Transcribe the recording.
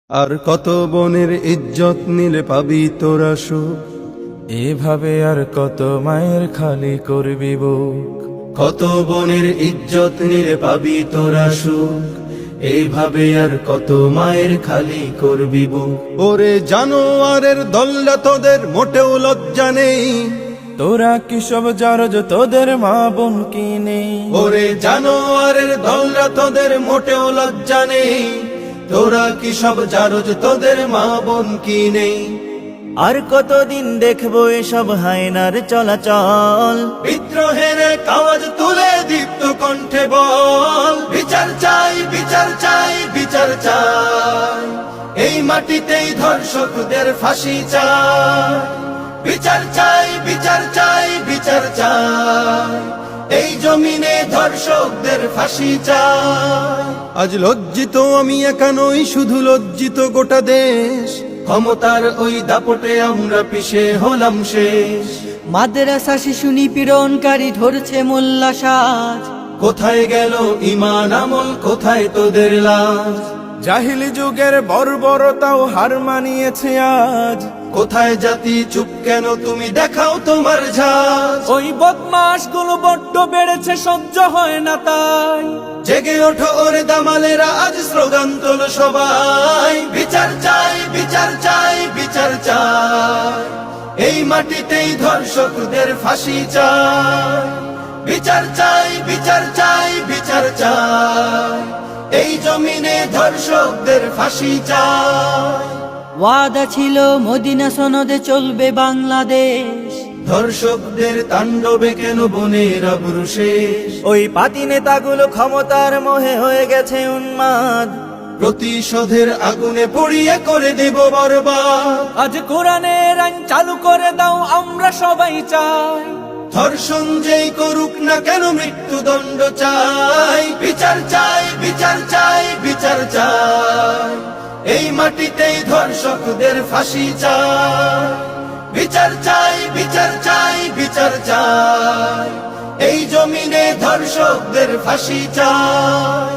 আর কত বনের ইজ্জত নিলে পাবি তোরা সুখ, এভাবে আর কত মায়ের খালি করবি বুক। কত বনের ইজ্জত নিলে পাবি তোরা সুখ, এইভাবে আর কত মায়ের খালি করবি বুক। ওরে জানোয়ারের দল্লা তোদের মোটেও লজ্জা নেই, তোরা কি সব জারজ তোদের মা বোন কি নেই? ওরে জানোয়ারের দল্লা তোদের মোটেও লজ্জা নেই, তোরা কি সব জারজ তোদের মা বোন কি নেই? আর কতদিন দেখবো এসব হায়নার চলাচল? বিদ্রোহের আওয়াজ তুলে দীপ্ত কণ্ঠে বল, বিচার চাই, বিচার চাই, বিচার চাই, এই মাটিতেই ধর্ষকদের ফাঁসি চাই। বিচার চাই, বিচার চাই, বিচার চাই, এই জমিনে ধর্ষকদের ফাঁসি চাই। আজ লজ্জিত আমি একা নই, শুধু লজ্জিত গোটা দেশ, ক্ষমতার ওই দাপটে আমরা পিছে হলাম শেষ। মাদ্রাসা শিশু নিপীড়নকারী ধরছে মোল্লা সাজ, কোথায় গেল ঈমান আমল, কোথায় তোদের লাজ? জাহিলি যুগের বর্বরতাও হার মানিয়েছে আজ। কোথায় জাতি চুপ কেন, তুমি দেখাও তোমার ঝাঁজ। ওই বদমাস গুলো বড্ড বেড়েছে, সহ্য হয় না তাই। জেগে ওঠো ওরে দামালেরা, আজ স্লোগান তোলো সবাই, বিচার চাই, বিচার চাই, বিচার চাই, এই মাটিতেই ধর্ষকদের ফাঁসি চাই। বিচার চাই, বিচার চাই, বিচার চাই, এই জমিনে ধর্ষকদের ফাঁসি চাই। ওয়াদা ছিল মদিনা সনদে চলবে বাংলাদেশ, ধর্ষকদের তাণ্ডবে কেন বনের আবরু শেষ? ওই পাতি নেতাগুলো ক্ষমতার মোহে হয়ে গেছে উন্মাদ, প্রতিশোধের আগুনে পড়িয়ে করে দেব বরবাদ। আজ কোরআনের আইন চালু করে দাও, আমরা সবাই চাই। ধর্ষণ যেই করুক না কেন মৃত্যুদণ্ড চাই। বিচার চাই, বিচার চাই, বিচার চাই, এই মাটিতেই ধর্ষকদের ফাঁসি চাই। বিচার চাই, বিচার চাই, বিচার চাই, এই জমিনে ধর্ষকদের ফাঁসি চাই।